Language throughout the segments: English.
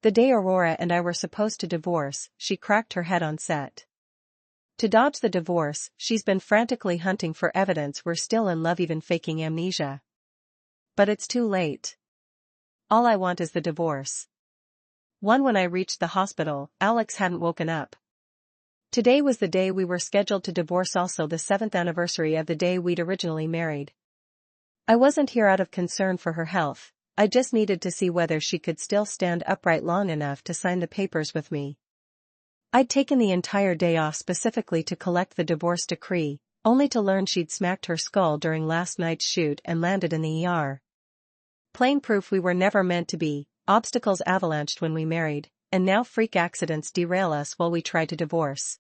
The day Aurora and I were supposed to divorce, she cracked her head on set. To dodge the divorce, she's been frantically hunting for evidence we're still in love, even faking amnesia. But it's too late. All I want is the divorce. When I reached the hospital, Alex hadn't woken up. Today was the day we were scheduled to divorce, also the 7th anniversary of the day we'd originally married. I wasn't here out of concern for her health, I just needed to see whether she could still stand upright long enough to sign the papers with me. I'd taken the entire day off specifically to collect the divorce decree, only to learn she'd smacked her skull during last night's shoot and landed in the ER. Plain proof we were never meant to be. Obstacles avalanched when we married, and now freak accidents derail us while we try to divorce.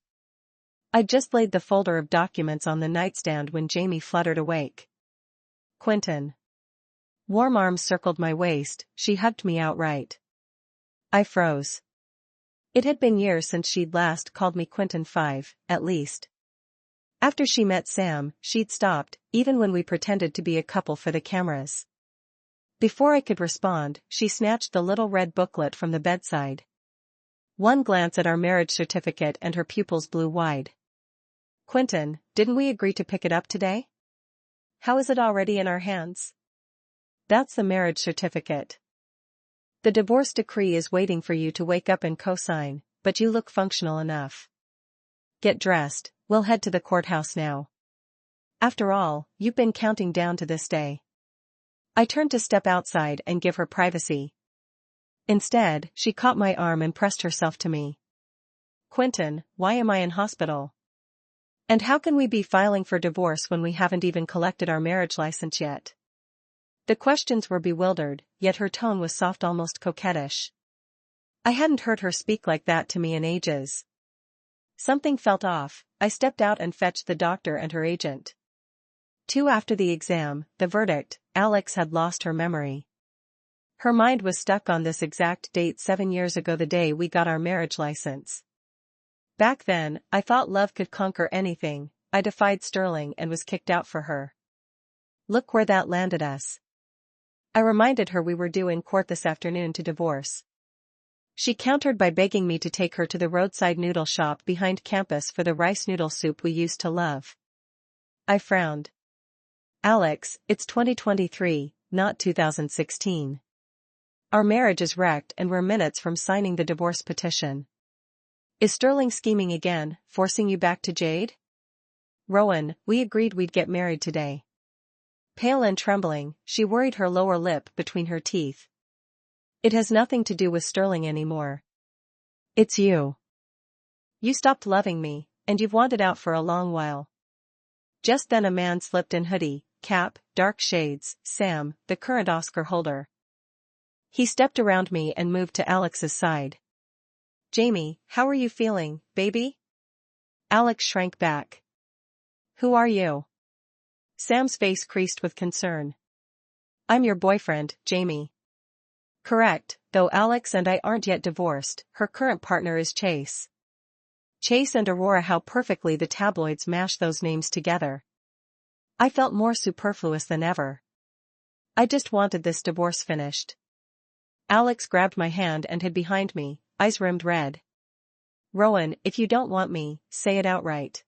I'd just laid the folder of documents on the nightstand when Jamie fluttered awake. Quentin. Warm arms circled my waist, she hugged me outright. I froze. It had been years since she'd last called me Quentin, 5, at least. After she met Sam, she'd stopped, even when we pretended to be a couple for the cameras. Before I could respond, she snatched the little red booklet from the bedside. One glance at our marriage certificate and her pupils blew wide. Quentin, didn't we agree to pick it up today? How is it already in our hands? That's the marriage certificate. The divorce decree is waiting for you to wake up and co-sign, but you look functional enough. Get dressed, we'll head to the courthouse now. After all, you've been counting down to this day. I turned to step outside and give her privacy. Instead, she caught my arm and pressed herself to me. Quentin, why am I in hospital? And how can we be filing for divorce when we haven't even collected our marriage license yet? The questions were bewildered, yet her tone was soft, almost coquettish. I hadn't heard her speak like that to me in ages. Something felt off. I stepped out and fetched the doctor and her agent. 2 after the exam, the verdict, Alex had lost her memory. Her mind was stuck on this exact date 7 years ago, the day we got our marriage license. Back then, I thought love could conquer anything. I defied Sterling and was kicked out for her. Look where that landed us. I reminded her we were due in court this afternoon to divorce. She countered by begging me to take her to the roadside noodle shop behind campus for the rice noodle soup we used to love. I frowned. Alex, it's 2023, not 2016. Our marriage is wrecked and we're minutes from signing the divorce petition. Is Sterling scheming again, forcing you back to Jade? Rowan, we agreed we'd get married today. Pale and trembling, she worried her lower lip between her teeth. It has nothing to do with Sterling anymore. It's you. You stopped loving me, and you've wanted out for a long while. Just then a man slipped in, hoodie, cap, dark shades, Sam, the current Oscar holder. He stepped around me and moved to Alex's side. Jamie, how are you feeling, baby? Alex shrank back. Who are you? Sam's face creased with concern. I'm your boyfriend, Jamie. Correct, though Alex and I aren't yet divorced, her current partner is Chase. Chase and Aurora, how perfectly the tabloids mash those names together. I felt more superfluous than ever. I just wanted this divorce finished. Alex grabbed my hand and hid behind me, eyes rimmed red. Rowan, if you don't want me, say it outright.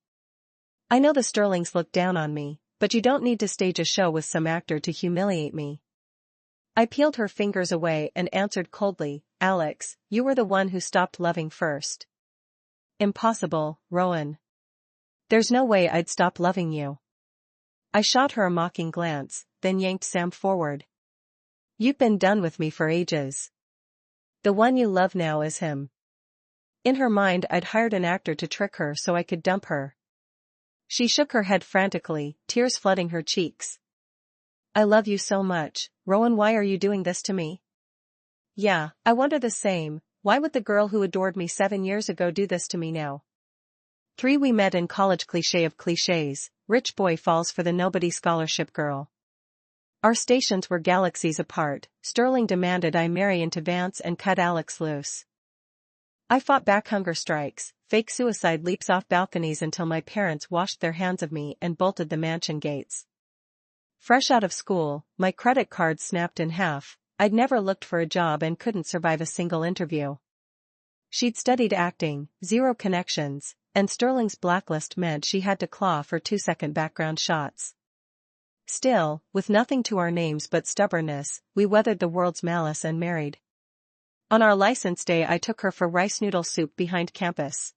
I know the Sterlings look down on me, but you don't need to stage a show with some actor to humiliate me. I peeled her fingers away and answered coldly, Alex, you were the one who stopped loving first. Impossible, Rowan. There's no way I'd stop loving you. I shot her a mocking glance, then yanked Sam forward. You've been done with me for ages. The one you love now is him. In her mind, I'd hired an actor to trick her so I could dump her. She shook her head frantically, tears flooding her cheeks. I love you so much, Rowan, why are you doing this to me? Yeah, I wonder the same, why would the girl who adored me 7 years ago do this to me now? 3 We met in college, cliché of clichés, rich boy falls for the nobody scholarship girl. Our stations were galaxies apart. Sterling demanded I marry into Vance and cut Alex loose. I fought back hunger strikes, fake suicide leaps off balconies until my parents washed their hands of me and bolted the mansion gates. Fresh out of school, my credit card snapped in half, I'd never looked for a job and couldn't survive a single interview. She'd studied acting, zero connections, and Sterling's blacklist meant she had to claw for 2-second background shots. Still, with nothing to our names but stubbornness, we weathered the world's malice and married. On our license day I took her for rice noodle soup behind campus.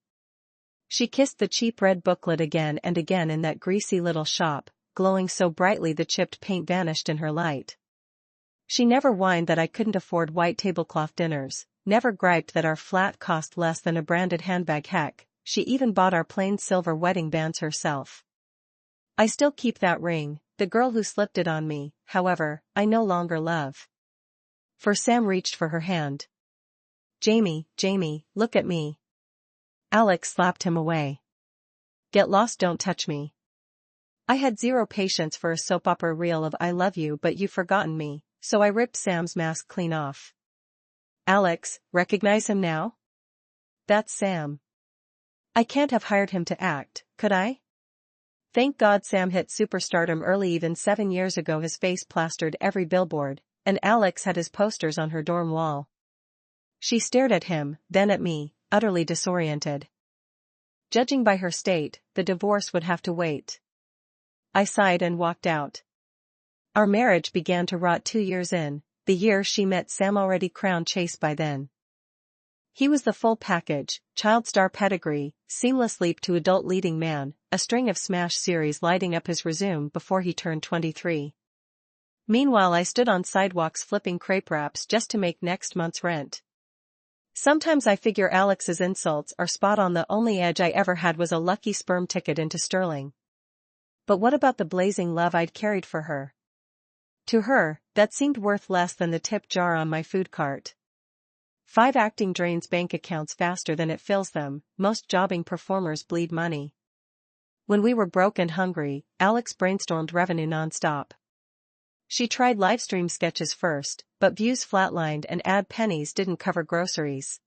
She kissed the cheap red booklet again and again in that greasy little shop, glowing so brightly the chipped paint vanished in her light. She never whined that I couldn't afford white tablecloth dinners, never griped that our flat cost less than a branded handbag. Heck, she even bought our plain silver wedding bands herself. I still keep that ring. The girl who slipped it on me, however, I no longer love. For Sam reached for her hand. Jamie, look at me. Alex slapped him away. Get lost, don't touch me. I had zero patience for a soap opera reel of I love you but you've forgotten me, so I ripped Sam's mask clean off. Alex, recognize him now? That's Sam. I can't have hired him to act, could I? Thank God Sam hit superstardom early. Even 7 years ago his face plastered every billboard, and Alex had his posters on her dorm wall. She stared at him, then at me, utterly disoriented. Judging by her state, the divorce would have to wait. I sighed and walked out. Our marriage began to rot 2 years in, the year she met Sam, already crowned Chase by then. He was the full package, child star pedigree, seamless leap to adult leading man, a string of smash series lighting up his resume before he turned 23. Meanwhile I stood on sidewalks flipping crepe wraps just to make next month's rent. Sometimes I figure Alex's insults are spot on. The only edge I ever had was a lucky sperm ticket into Sterling. But what about the blazing love I'd carried for her? To her, that seemed worth less than the tip jar on my food cart. 5 acting drains bank accounts faster than it fills them. Most jobbing performers bleed money. When we were broke and hungry, Alex brainstormed revenue nonstop. She tried livestream sketches first, but views flatlined and ad pennies didn't cover groceries.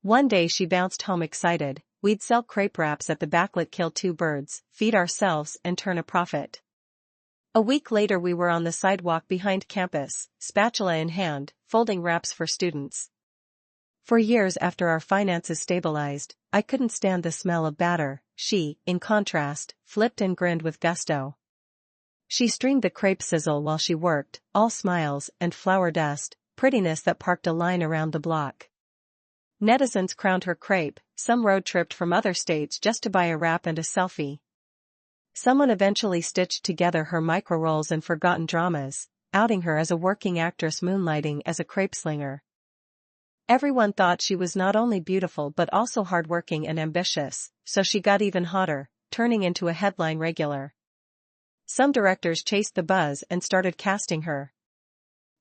One day she bounced home excited. We'd sell crepe wraps at the backlit, kill 2 birds, feed ourselves and turn a profit. A week later we were on the sidewalk behind campus, spatula in hand, folding wraps for students. For years after our finances stabilized, I couldn't stand the smell of batter. She, in contrast, flipped and grinned with gusto. She streamed the crepe sizzle while she worked, all smiles and flour dust, prettiness that parked a line around the block. Netizens crowned her crepe, some road-tripped from other states just to buy a wrap and a selfie. Someone eventually stitched together her micro-roles and forgotten dramas, outing her as a working actress moonlighting as a crepe slinger. Everyone thought she was not only beautiful but also hardworking and ambitious, so she got even hotter, turning into a headline regular. Some directors chased the buzz and started casting her.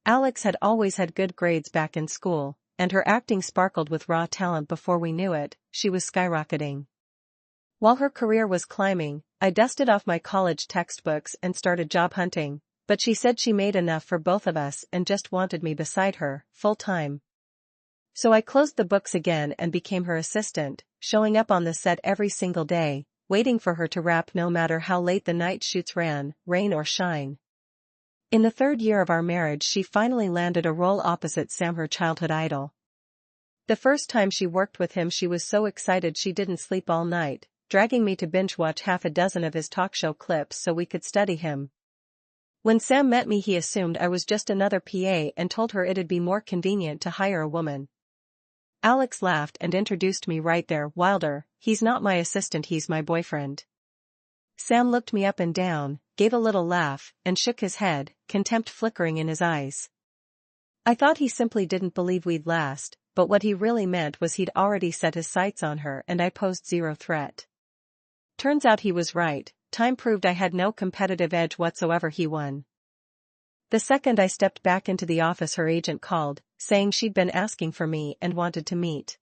Alex had always had good grades back in school, and her acting sparkled with raw talent. Before we knew it, she was skyrocketing. While her career was climbing, I dusted off my college textbooks and started job hunting, but she said she made enough for both of us and just wanted me beside her, full-time. So I closed the books again and became her assistant, showing up on the set every single day, waiting for her to wrap no matter how late the night shoots ran, rain or shine. In the 3rd year of our marriage she finally landed a role opposite Sam, her childhood idol. The first time she worked with him she was so excited she didn't sleep all night, dragging me to binge-watch half a dozen of his talk show clips so we could study him. When Sam met me he assumed I was just another PA and told her it'd be more convenient to hire a woman. Alex laughed and introduced me right there. Wilder, he's not my assistant, he's my boyfriend. Sam looked me up and down, gave a little laugh, and shook his head, contempt flickering in his eyes. I thought he simply didn't believe we'd last, but what he really meant was he'd already set his sights on her and I posed zero threat. Turns out he was right. Time proved I had no competitive edge whatsoever. He won. The second I stepped back into the office her agent called, saying she'd been asking for me and wanted to meet.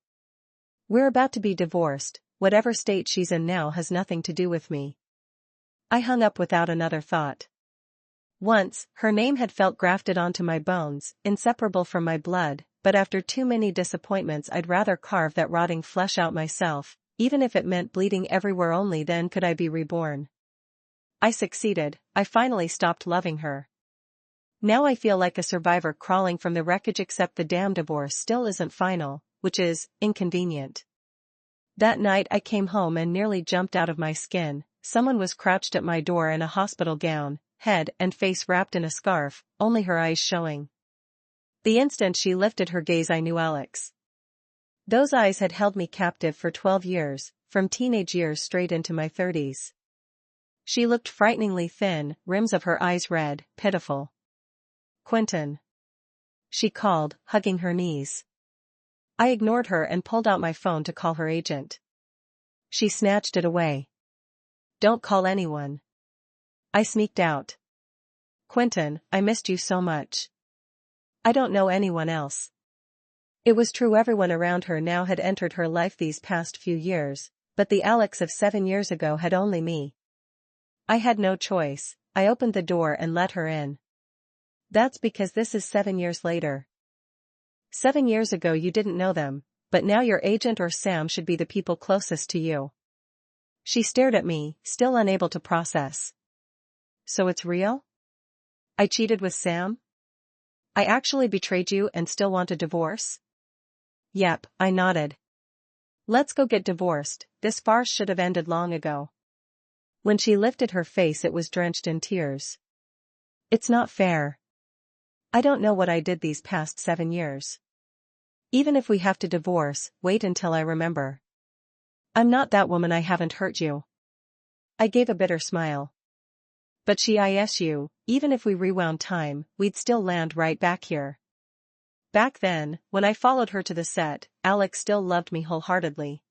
We're about to be divorced, whatever state she's in now has nothing to do with me. I hung up without another thought. Once, her name had felt grafted onto my bones, inseparable from my blood, but after too many disappointments I'd rather carve that rotting flesh out myself, even if it meant bleeding everywhere. Only then could I be reborn. I succeeded. I finally stopped loving her. Now I feel like a survivor crawling from the wreckage, except the damn divorce still isn't final, which is inconvenient. That night I came home and nearly jumped out of my skin. Someone was crouched at my door in a hospital gown, head and face wrapped in a scarf, only her eyes showing. The instant she lifted her gaze I knew Alex. Those eyes had held me captive for 12 years, from teenage years straight into my 30s. She looked frighteningly thin, rims of her eyes red, pitiful. "Quentin," she called, hugging her knees. I ignored her and pulled out my phone to call her agent. She snatched it away. "Don't call anyone." I sneaked out. "Quentin, I missed you so much. I don't know anyone else." It was true, everyone around her now had entered her life these past few years, but the Alex of 7 years ago had only me. I had no choice. I opened the door and let her in. "That's because this is 7 years later. 7 years ago you didn't know them, but now your agent or Sam should be the people closest to you." She stared at me, still unable to process. "So it's real? I cheated with Sam? I actually betrayed you and still want a divorce?" "Yep," I nodded. "Let's go get divorced. This farce should have ended long ago." When she lifted her face, it was drenched in tears. "It's not fair. I don't know what I did these past 7 years. Even if we have to divorce, wait until I remember. I'm not that woman. I haven't hurt you." I gave a bitter smile. "But even if we rewound time, we'd still land right back here." Back then, when I followed her to the set, Alex still loved me wholeheartedly.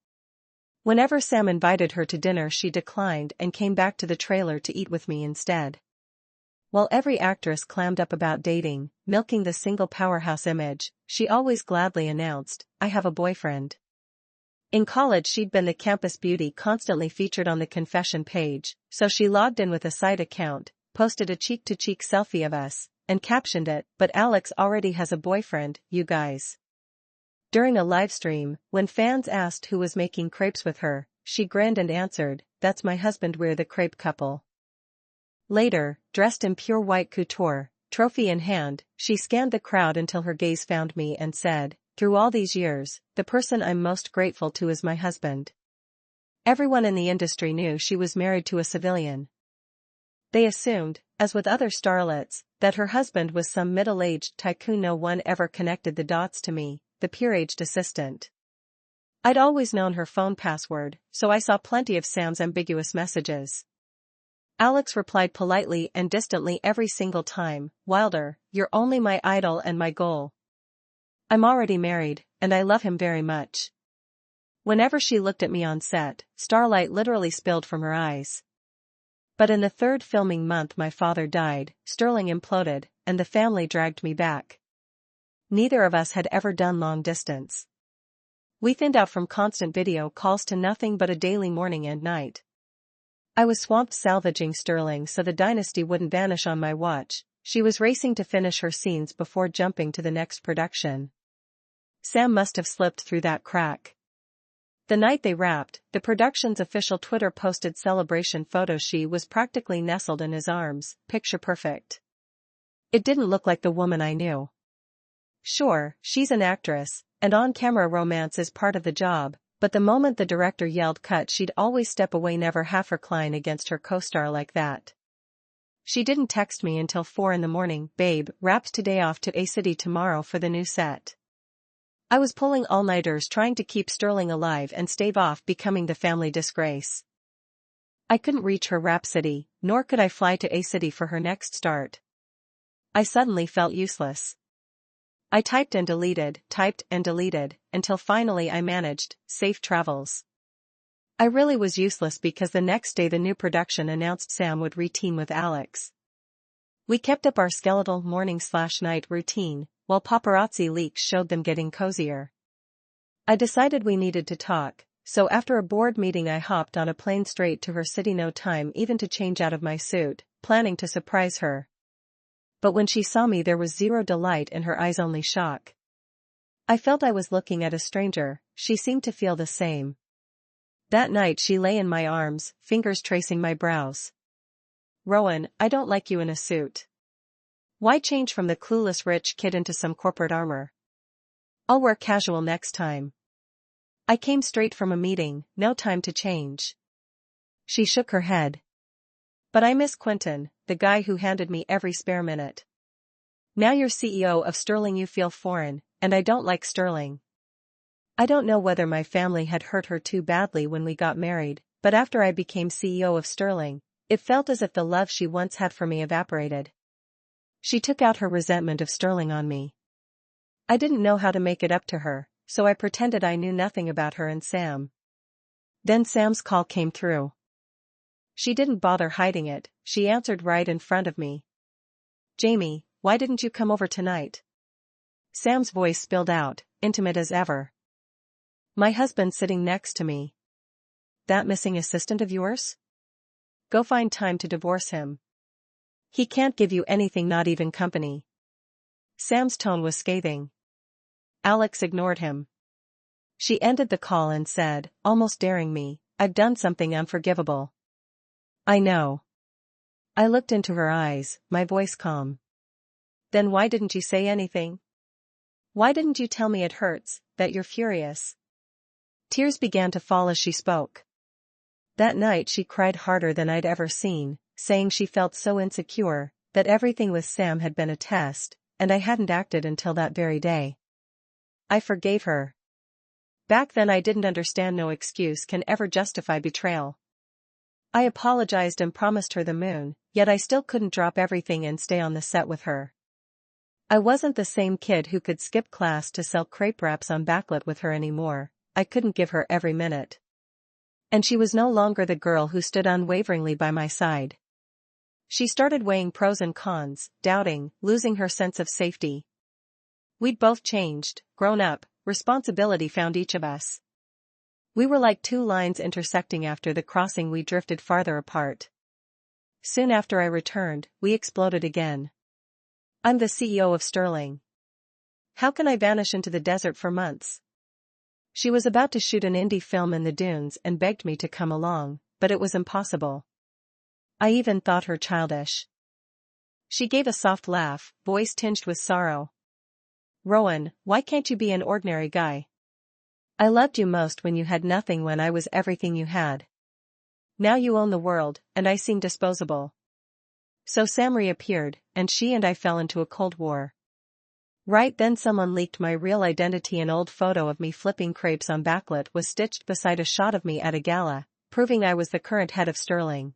Whenever Sam invited her to dinner, she declined and came back to the trailer to eat with me instead. While every actress clammed up about dating, milking the single powerhouse image, she always gladly announced, "I have a boyfriend." In college she'd been the campus beauty constantly featured on the confession page, so she logged in with a side account, posted a cheek-to-cheek selfie of us, and captioned it, "But Alex already has a boyfriend, you guys." During a livestream, when fans asked who was making crepes with her, she grinned and answered, "That's my husband, we're the crepe couple." Later, dressed in pure white couture, trophy in hand, she scanned the crowd until her gaze found me and said, "Through all these years, the person I'm most grateful to is my husband." Everyone in the industry knew she was married to a civilian. They assumed, as with other starlets, that her husband was some middle-aged tycoon. No one ever connected the dots to me, the peer-aged assistant. I'd always known her phone password, so I saw plenty of Sam's ambiguous messages. Alex replied politely and distantly every single time, "Wilder, you're only my idol and my goal. I'm already married, and I love him very much." Whenever she looked at me on set, starlight literally spilled from her eyes. But in the 3rd filming month my father died, Sterling imploded, and the family dragged me back. Neither of us had ever done long distance. We thinned out from constant video calls to nothing but a daily morning and night. I was swamped salvaging Sterling so the dynasty wouldn't vanish on my watch. She was racing to finish her scenes before jumping to the next production. Sam must have slipped through that crack. The night they wrapped, the production's official Twitter posted celebration photos. She was practically nestled in his arms, picture perfect. It didn't look like the woman I knew. Sure, she's an actress, and on-camera romance is part of the job, but the moment the director yelled cut, she'd always step away, never half recline against her co-star like that. She didn't text me until 4 in the morning, "Babe, wrapped today, off to A City tomorrow for the new set." I was pulling all-nighters trying to keep Sterling alive and stave off becoming the family disgrace. I couldn't reach her rhapsody, nor could I fly to A City for her next start. I suddenly felt useless. I typed and deleted, until finally I managed, "Safe travels." I really was useless because the next day the new production announced Sam would re-team with Alex. We kept up our skeletal morning/night routine, while paparazzi leaks showed them getting cozier. I decided we needed to talk, so after a board meeting I hopped on a plane straight to her city, no time even to change out of my suit, planning to surprise her. But when she saw me there was zero delight in her eyes, only shock. I felt I was looking at a stranger. She seemed to feel the same. That night she lay in my arms, fingers tracing my brows. "Rowan, I don't like you in a suit." Why change from the clueless rich kid into some corporate armor? I'll wear casual next time. I came straight from a meeting, no time to change. She shook her head. But I miss Quentin, the guy who handed me every spare minute. Now you're CEO of Sterling, you feel foreign, and I don't like Sterling. I don't know whether my family had hurt her too badly when we got married, but after I became CEO of Sterling, it felt as if the love she once had for me evaporated. She took out her resentment of Sterling on me. I didn't know how to make it up to her, so I pretended I knew nothing about her and Sam. Then Sam's call came through. She didn't bother hiding it, she answered right in front of me. Jamie, why didn't you come over tonight? Sam's voice spilled out, intimate as ever. My husband's sitting next to me. That missing assistant of yours? Go find time to divorce him. He can't give you anything, not even company. Sam's tone was scathing. Alex ignored him. She ended the call and said, almost daring me, I've done something unforgivable. I know. I looked into her eyes, my voice calm. Then why didn't you say anything? Why didn't you tell me it hurts, that you're furious? Tears began to fall as she spoke. That night she cried harder than I'd ever seen, saying she felt so insecure, that everything with Sam had been a test, and I hadn't acted until that very day. I forgave her. Back then I didn't understand no excuse can ever justify betrayal. I apologized and promised her the moon, yet I still couldn't drop everything and stay on the set with her. I wasn't the same kid who could skip class to sell crepe wraps on backlit with her anymore. I couldn't give her every minute. And she was no longer the girl who stood unwaveringly by my side. She started weighing pros and cons, doubting, losing her sense of safety. We'd both changed, grown up, responsibility found each of us. We were like two lines intersecting. After the crossing we drifted farther apart. Soon after I returned, we exploded again. I'm the CEO of Sterling. How can I vanish into the desert for months? She was about to shoot an indie film in the dunes and begged me to come along, but it was impossible. I even thought her childish. She gave a soft laugh, voice tinged with sorrow. Rowan, why can't you be an ordinary guy? I loved you most when you had nothing, when I was everything you had. Now you own the world, and I seem disposable. So Sam reappeared, and she and I fell into a cold war. Right then someone leaked my real identity. An old photo of me flipping crepes on backlit was stitched beside a shot of me at a gala, proving I was the current head of Sterling.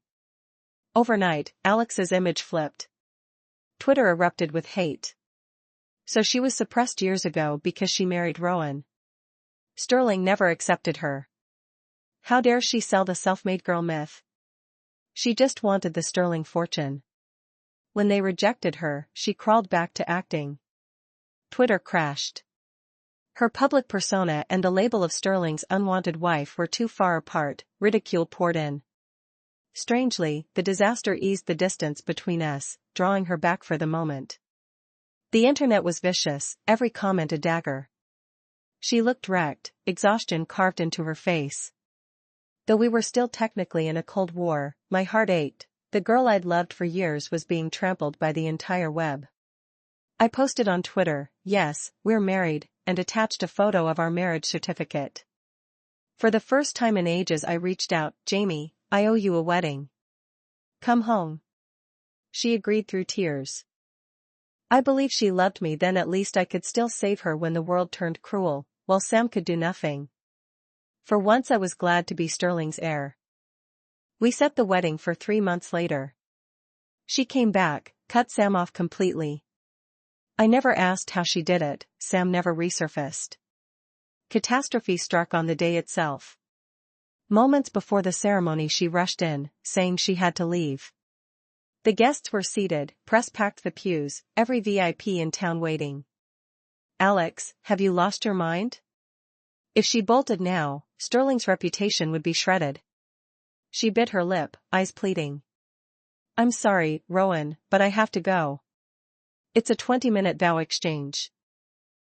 Overnight, Alex's image flipped. Twitter erupted with hate. So she was suppressed years ago because she married Rowan. Sterling never accepted her. How dare she sell the self-made girl myth? She just wanted the Sterling fortune. When they rejected her, she crawled back to acting. Twitter crashed. Her public persona and the label of Sterling's unwanted wife were too far apart, ridicule poured in. Strangely, the disaster eased the distance between us, drawing her back for the moment. The internet was vicious, every comment a dagger. She looked wrecked, exhaustion carved into her face. Though we were still technically in a cold war, my heart ached. The girl I'd loved for years was being trampled by the entire web. I posted on Twitter, "Yes, we're married," and attached a photo of our marriage certificate. For the first time in ages I reached out, "Jamie, I owe you a wedding. Come home." She agreed through tears. I believe she loved me then. At least I could still save her when the world turned cruel, while Sam could do nothing. For once I was glad to be Sterling's heir. We set the wedding for 3 months later. She came back, cut Sam off completely. I never asked how she did it. Sam never resurfaced. Catastrophe struck on the day itself. Moments before the ceremony she rushed in, saying she had to leave. The guests were seated, press packed the pews, every VIP in town waiting. "Alex, have you lost your mind?" If she bolted now, Sterling's reputation would be shredded. She bit her lip, eyes pleading. "I'm sorry, Rowan, but I have to go. It's a 20-minute vow exchange.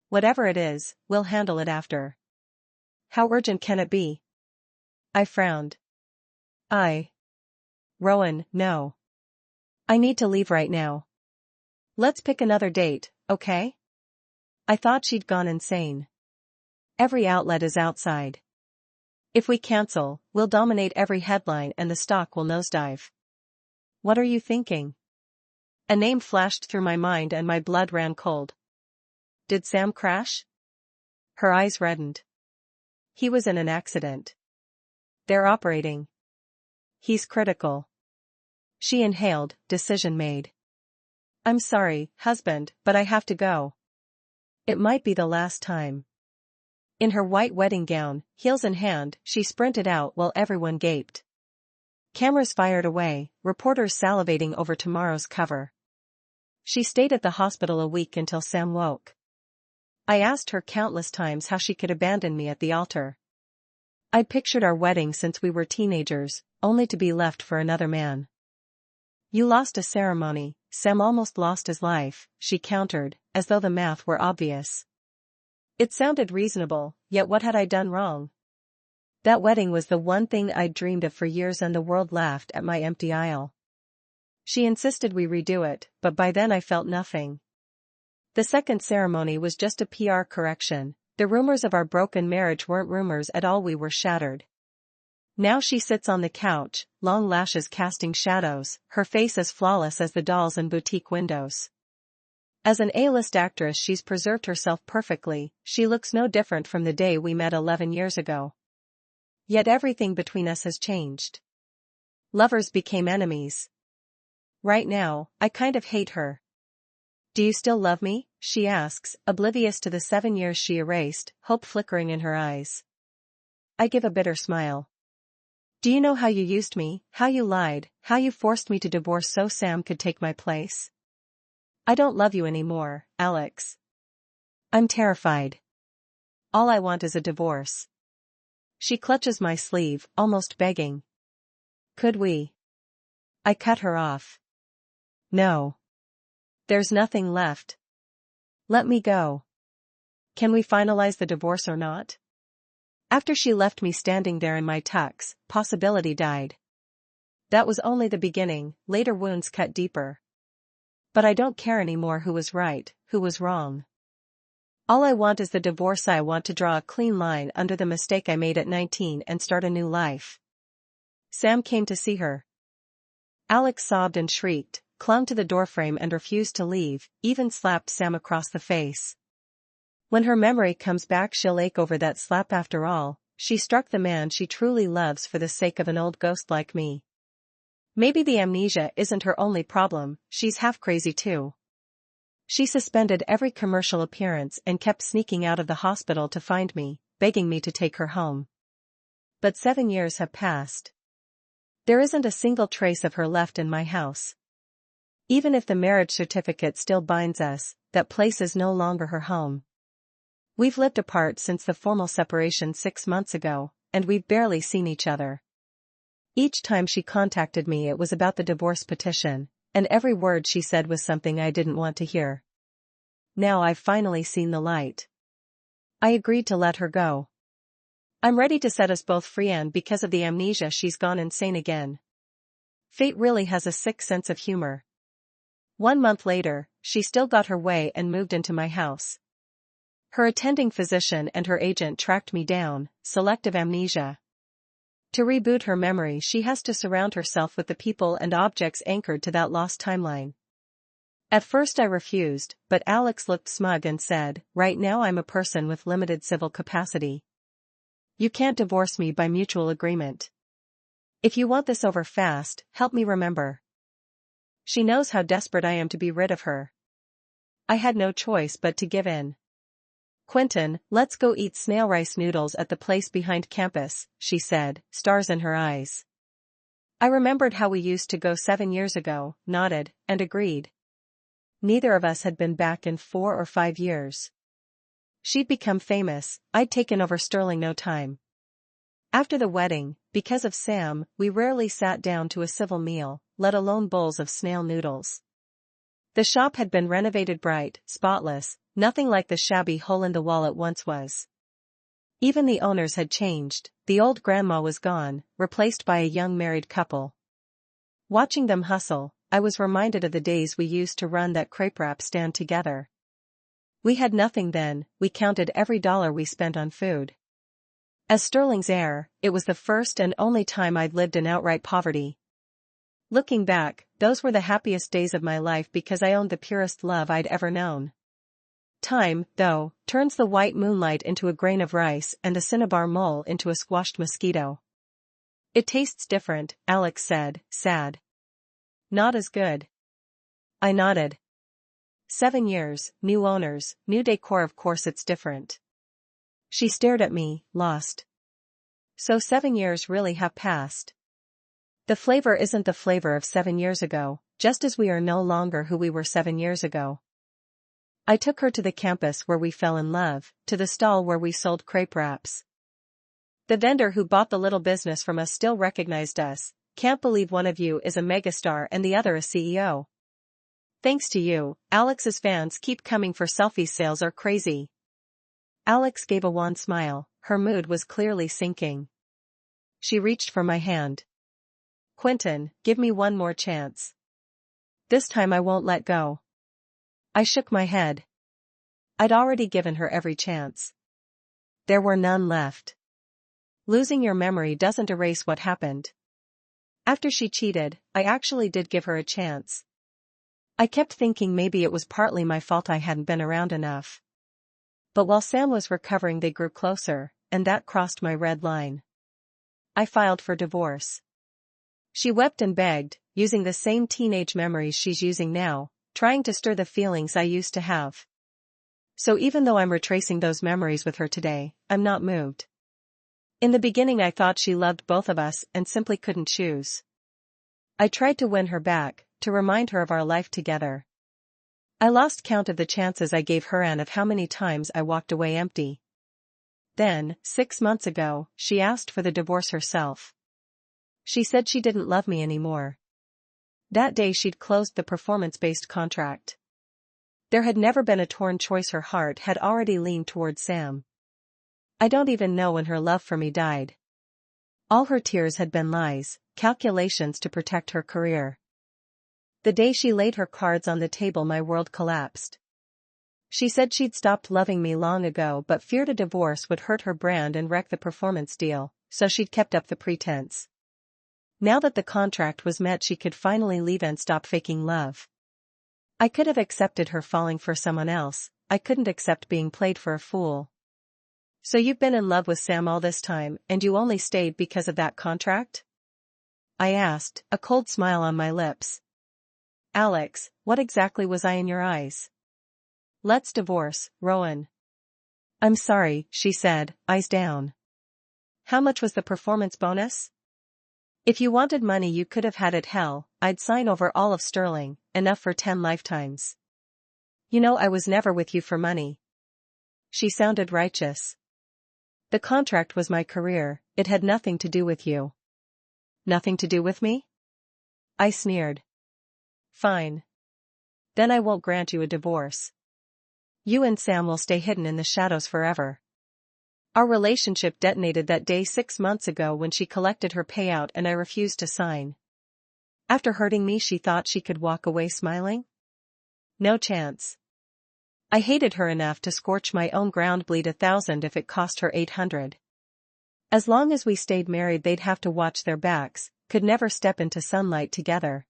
Whatever it is, we'll handle it after." "How urgent can it be?" I frowned. Rowan, no. I need to leave right now. Let's pick another date, okay? I thought she'd gone insane. Every outlet is outside. If we cancel, we'll dominate every headline and the stock will nosedive. What are you thinking? A name flashed through my mind and my blood ran cold. Did Sam crash? Her eyes reddened. He was in an accident. They're operating. He's critical. She inhaled, decision made. I'm sorry, husband, but I have to go. It might be the last time. In her white wedding gown, heels in hand, she sprinted out while everyone gaped. Cameras fired away, reporters salivating over tomorrow's cover. She stayed at the hospital a week until Sam woke. I asked her countless times how she could abandon me at the altar. I'd pictured our wedding since we were teenagers, only to be left for another man. You lost a ceremony, Sam almost lost his life, she countered, as though the math were obvious. It sounded reasonable, yet what had I done wrong? That wedding was the one thing I'd dreamed of for years and the world laughed at my empty aisle. She insisted we redo it, but by then I felt nothing. The second ceremony was just a PR correction. The rumors of our broken marriage weren't rumors at all, we were shattered. Now she sits on the couch, long lashes casting shadows, her face as flawless as the dolls in boutique windows. As an A-list actress she's preserved herself perfectly, she looks no different from the day we met 11 years ago. Yet everything between us has changed. Lovers became enemies. Right now, I kind of hate her. Do you still love me? She asks, oblivious to the 7 years she erased, hope flickering in her eyes. I give a bitter smile. Do you know how you used me, how you lied, how you forced me to divorce so Sam could take my place? I don't love you anymore, Alex. I'm terrified. All I want is a divorce. She clutches my sleeve, almost begging. Could we? I cut her off. No. There's nothing left. Let me go. Can we finalize the divorce or not? After she left me standing there in my tux, possibility died. That was only the beginning, later wounds cut deeper. But I don't care anymore who was right, who was wrong. All I want is the divorce. I want to draw a clean line under the mistake I made at 19 and start a new life. Sam came to see her. Alex sobbed and shrieked, clung to the doorframe and refused to leave, even slapped Sam across the face. When her memory comes back she'll ache over that slap. After all, she struck the man she truly loves for the sake of an old ghost like me. Maybe the amnesia isn't her only problem, she's half crazy too. She suspended every commercial appearance and kept sneaking out of the hospital to find me, begging me to take her home. But 7 years have passed. There isn't a single trace of her left in my house. Even if the marriage certificate still binds us, that place is no longer her home. We've lived apart since the formal separation 6 months ago, and we've barely seen each other. Each time she contacted me it was about the divorce petition, and every word she said was something I didn't want to hear. Now I've finally seen the light. I agreed to let her go. I'm ready to set us both free, and because of the amnesia she's gone insane again. Fate really has a sick sense of humor. 1 month later, she still got her way and moved into my house. Her attending physician and her agent tracked me down, selective amnesia. To reboot her memory she has to surround herself with the people and objects anchored to that lost timeline. At first I refused, but Alex looked smug and said, right now I'm a person with limited civil capacity. You can't divorce me by mutual agreement. If you want this over fast, help me remember. She knows how desperate I am to be rid of her. I had no choice but to give in. Quentin, let's go eat snail rice noodles at the place behind campus, she said, stars in her eyes. I remembered how we used to go 7 years ago, nodded, and agreed. Neither of us had been back in 4 or 5 years. She'd become famous, I'd taken over Sterling no time. After the wedding, because of Sam, we rarely sat down to a civil meal, let alone bowls of snail noodles. The shop had been renovated bright, spotless, nothing like the shabby hole in the wall it once was. Even the owners had changed, the old grandma was gone, replaced by a young married couple. Watching them hustle, I was reminded of the days we used to run that crepe wrap stand together. We had nothing then, we counted every dollar we spent on food. As Sterling's heir, it was the first and only time I'd lived in outright poverty. Looking back, those were the happiest days of my life because I owned the purest love I'd ever known. Time, though, turns the white moonlight into a grain of rice and a cinnabar mole into a squashed mosquito. It tastes different, Alex said, sad. Not as good. I nodded. 7 years, new owners, new decor, of course it's different. She stared at me, lost. So 7 years really have passed. The flavor isn't the flavor of 7 years ago, just as we are no longer who we were 7 years ago. I took her to the campus where we fell in love, to the stall where we sold crepe wraps. The vendor who bought the little business from us still recognized us. Can't believe one of you is a megastar and the other a CEO. Thanks to you, Alex's fans keep coming for selfies. Sales are crazy. Alex gave a wan smile, her mood was clearly sinking. She reached for my hand. Quentin, give me one more chance. This time I won't let go. I shook my head. I'd already given her every chance. There were none left. Losing your memory doesn't erase what happened. After she cheated, I actually did give her a chance. I kept thinking maybe it was partly my fault I hadn't been around enough. But while Sam was recovering they grew closer, and that crossed my red line. I filed for divorce. She wept and begged, using the same teenage memories she's using now, trying to stir the feelings I used to have. So even though I'm retracing those memories with her today, I'm not moved. In the beginning I thought she loved both of us and simply couldn't choose. I tried to win her back, to remind her of our life together. I lost count of the chances I gave her and of how many times I walked away empty. Then, 6 months ago, she asked for the divorce herself. She said she didn't love me anymore. That day she'd closed the performance-based contract. There had never been a torn choice. Her heart had already leaned toward Sam. I don't even know when her love for me died. All her tears had been lies, calculations to protect her career. The day she laid her cards on the table my world collapsed. She said she'd stopped loving me long ago but feared a divorce would hurt her brand and wreck the performance deal, so she'd kept up the pretense. Now that the contract was met she could finally leave and stop faking love. I could have accepted her falling for someone else, I couldn't accept being played for a fool. So you've been in love with Sam all this time and you only stayed because of that contract? I asked, a cold smile on my lips. Alex, what exactly was I in your eyes? Let's divorce, Rowan. I'm sorry, she said, eyes down. How much was the performance bonus? If you wanted money you could have had it. Hell, I'd sign over all of Sterling, enough for 10 lifetimes. You know I was never with you for money. She sounded righteous. The contract was my career, it had nothing to do with you. Nothing to do with me? I sneered. Fine. Then I won't grant you a divorce. You and Sam will stay hidden in the shadows forever. Our relationship detonated that day 6 months ago when she collected her payout and I refused to sign. After hurting me she thought she could walk away smiling? No chance. I hated her enough to scorch my own ground, bleed 1,000 if it cost her 800. As long as we stayed married they'd have to watch their backs, could never step into sunlight together.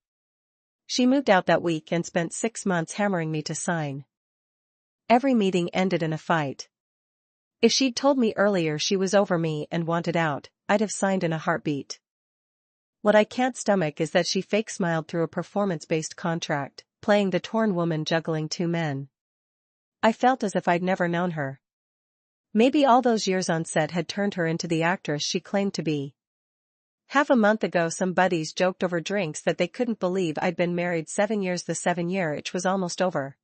She moved out that week and spent 6 months hammering me to sign. Every meeting ended in a fight. If she'd told me earlier she was over me and wanted out, I'd have signed in a heartbeat. What I can't stomach is that she fake smiled through a performance-based contract, playing the torn woman juggling 2 men. I felt as if I'd never known her. Maybe all those years on set had turned her into the actress she claimed to be. Half a month ago some buddies joked over drinks that they couldn't believe I'd been married 7 years. The 7-year itch was almost over.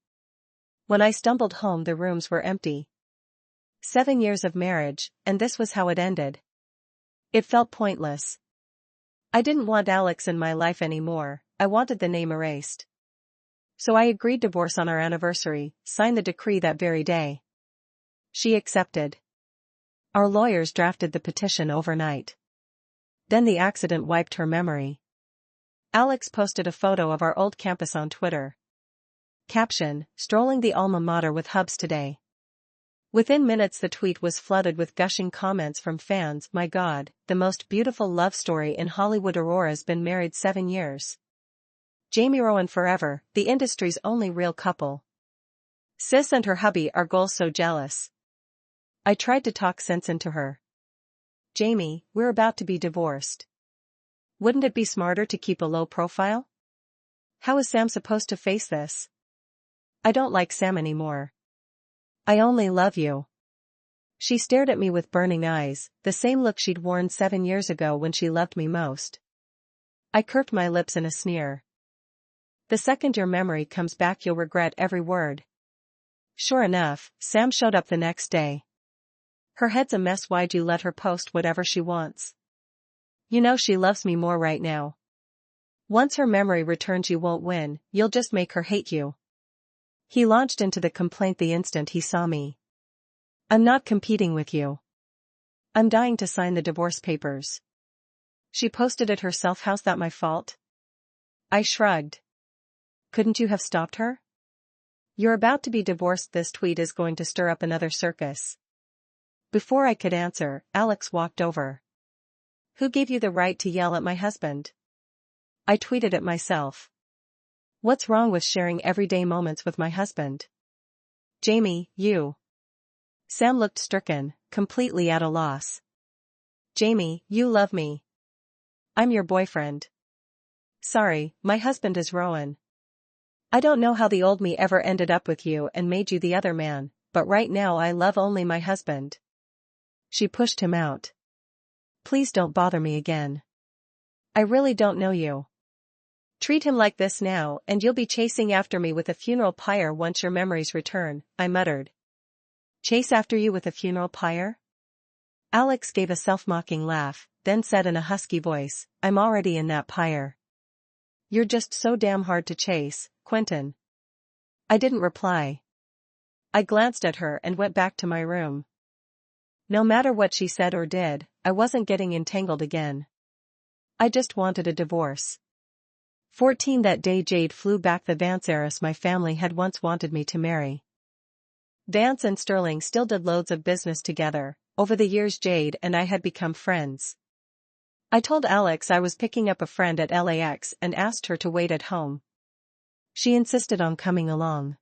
When I stumbled home the rooms were empty. 7 years of marriage, and this was how it ended. It felt pointless. I didn't want Alex in my life anymore, I wanted the name erased. So I agreed divorce on our anniversary, signed the decree that very day. She accepted. Our lawyers drafted the petition overnight. Then the accident wiped her memory. Alex posted a photo of our old campus on Twitter. Caption, strolling the alma mater with hubs today. Within minutes the tweet was flooded with gushing comments from fans. My God, the most beautiful love story in Hollywood. Aurora's been married 7 years. Jamie Rowan forever, the industry's only real couple. Sis and her hubby are goals so jealous. I tried to talk sense into her. Jamie, we're about to be divorced. Wouldn't it be smarter to keep a low profile? How is Sam supposed to face this? I don't like Sam anymore. I only love you. She stared at me with burning eyes, the same look she'd worn 7 years ago when she loved me most. I curved my lips in a sneer. The second your memory comes back you'll regret every word. Sure enough, Sam showed up the next day. Her head's a mess. Why'd you let her post whatever she wants? You know she loves me more right now. Once her memory returns you won't win, you'll just make her hate you. He launched into the complaint the instant he saw me. I'm not competing with you. I'm dying to sign the divorce papers. She posted it herself. How's that my fault? I shrugged. Couldn't you have stopped her? You're about to be divorced. This tweet is going to stir up another circus. Before I could answer, Alex walked over. Who gave you the right to yell at my husband? I tweeted it myself. What's wrong with sharing everyday moments with my husband? Jamie, you. Sam looked stricken, completely at a loss. Jamie, you love me. I'm your boyfriend. Sorry, my husband is Rowan. I don't know how the old me ever ended up with you and made you the other man, but right now I love only my husband. She pushed him out. Please don't bother me again. I really don't know you. Treat him like this now and you'll be chasing after me with a funeral pyre once your memories return, I muttered. Chase after you with a funeral pyre? Alex gave a self-mocking laugh, then said in a husky voice, I'm already in that pyre. You're just so damn hard to chase, Quentin. I didn't reply. I glanced at her and went back to my room. No matter what she said or did, I wasn't getting entangled again. I just wanted a divorce. 14 That day Jade flew back, the Vance heiress my family had once wanted me to marry. Vance and Sterling still did loads of business together. Over the years Jade and I had become friends. I told Alex I was picking up a friend at LAX and asked her to wait at home. She insisted on coming along.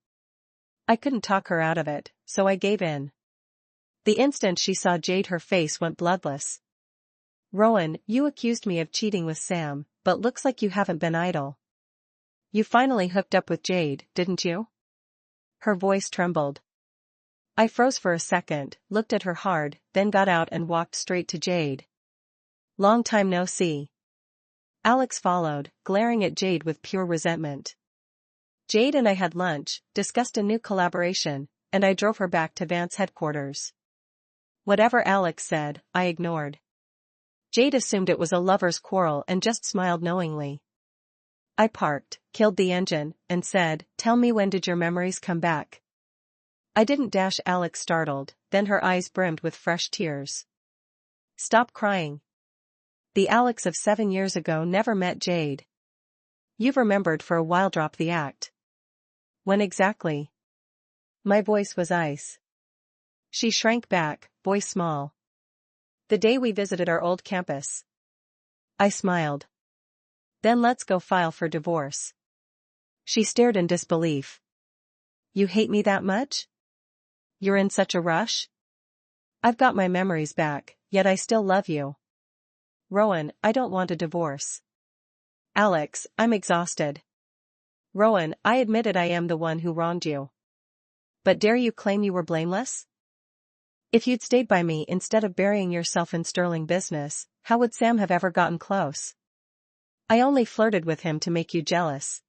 I couldn't talk her out of it, so I gave in. The instant she saw Jade her face went bloodless. Rowan, you accused me of cheating with Sam, but looks like you haven't been idle. You finally hooked up with Jade, didn't you? Her voice trembled. I froze for a second, looked at her hard, then got out and walked straight to Jade. Long time no see. Alex followed, glaring at Jade with pure resentment. Jade and I had lunch, discussed a new collaboration, and I drove her back to Vance headquarters. Whatever Alex said, I ignored. Jade assumed it was a lover's quarrel and just smiled knowingly. I parked, killed the engine, and said, Tell me, when did your memories come back? I didn't. Alex startled, then her eyes brimmed with fresh tears. Stop crying. The Alex of 7 years ago never met Jade. You've remembered for a while. Drop the act. When exactly? My voice was ice. She shrank back, voice small. The day we visited our old campus. I smiled. Then let's go file for divorce. She stared in disbelief. You hate me that much? You're in such a rush? I've got my memories back, yet I still love you. Rowan, I don't want a divorce. Alex, I'm exhausted. Rowan, I admitted I am the one who wronged you. But dare you claim you were blameless? If you'd stayed by me instead of burying yourself in Sterling business, how would Sam have ever gotten close? I only flirted with him to make you jealous.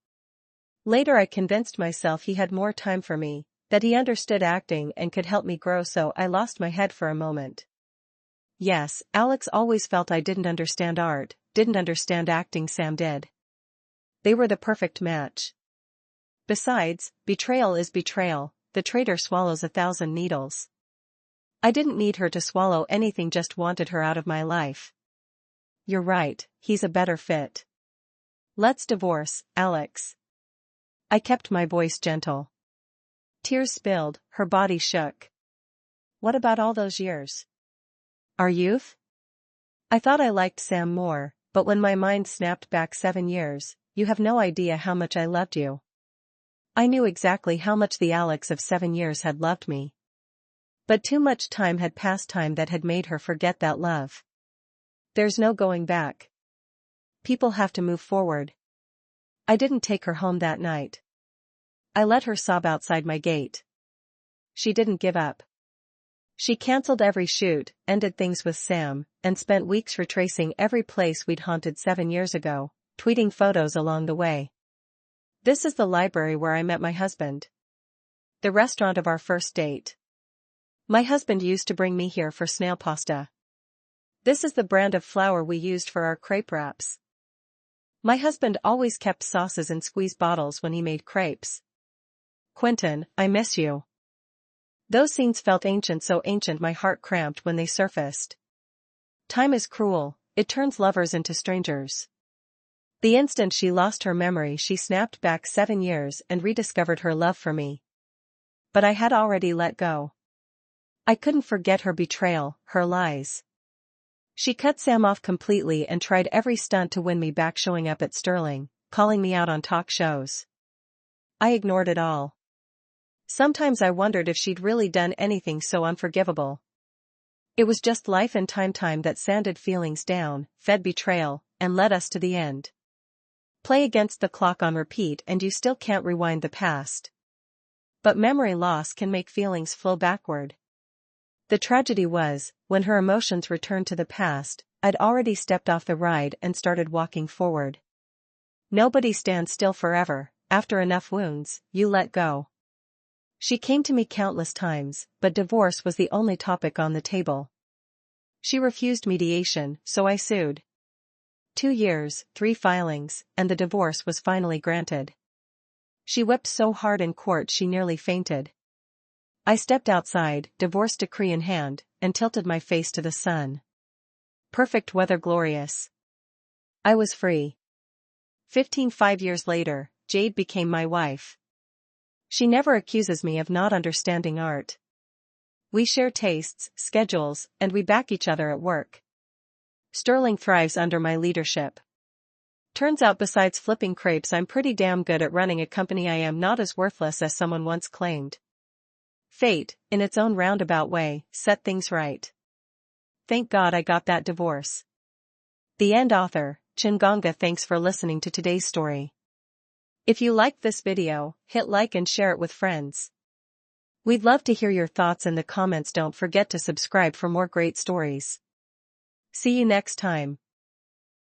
Later I convinced myself he had more time for me, that he understood acting and could help me grow, so I lost my head for a moment. Yes, Alex always felt I didn't understand art, didn't understand acting. Sam did. They were the perfect match. Besides, betrayal is betrayal, the traitor swallows 1,000 needles. I didn't need her to swallow anything, just wanted her out of my life. You're right, he's a better fit. Let's divorce, Alex. I kept my voice gentle. Tears spilled, her body shook. What about all those years? Our youth? I thought I liked Sam more, but when my mind snapped back 7 years, you have no idea how much I loved you. I knew exactly how much the Alex of 7 years had loved me. But too much time had passed, time that had made her forget that love. There's no going back. People have to move forward. I didn't take her home that night. I let her sob outside my gate. She didn't give up. She canceled every shoot, ended things with Sam, and spent weeks retracing every place we'd haunted 7 years ago, tweeting photos along the way. This is the library where I met my husband. The restaurant of our first date. My husband used to bring me here for snail pasta. This is the brand of flour we used for our crepe wraps. My husband always kept sauces in squeeze bottles when he made crepes. Quentin, I miss you. Those scenes felt ancient, so ancient my heart cramped when they surfaced. Time is cruel, it turns lovers into strangers. The instant she lost her memory, she snapped back 7 years and rediscovered her love for me. But I had already let go. I couldn't forget her betrayal, her lies. She cut Sam off completely and tried every stunt to win me back, showing up at Sterling, calling me out on talk shows. I ignored it all. Sometimes I wondered if she'd really done anything so unforgivable. It was just life and time that sanded feelings down, fed betrayal, and led us to the end. Play against the clock on repeat and you still can't rewind the past. But memory loss can make feelings flow backward. The tragedy was, when her emotions returned to the past, I'd already stepped off the ride and started walking forward. Nobody stands still forever. After enough wounds, you let go. She came to me countless times, but divorce was the only topic on the table. She refused mediation, so I sued. 2 years, 3 filings, and the divorce was finally granted. She wept so hard in court she nearly fainted. I stepped outside, divorce decree in hand, and tilted my face to the sun. Perfect weather, glorious. I was free. 5 years later, Jade became my wife. She never accuses me of not understanding art. We share tastes, schedules, and we back each other at work. Sterling thrives under my leadership. Turns out besides flipping crepes, I'm pretty damn good at running a company. I am not as worthless as someone once claimed. Fate, in its own roundabout way, set things right. Thank God I got that divorce. The end. Author, Chingonga. Thanks for listening to today's story. If you liked this video, hit like and share it with friends. We'd love to hear your thoughts in the comments. Don't forget to subscribe for more great stories. See you next time.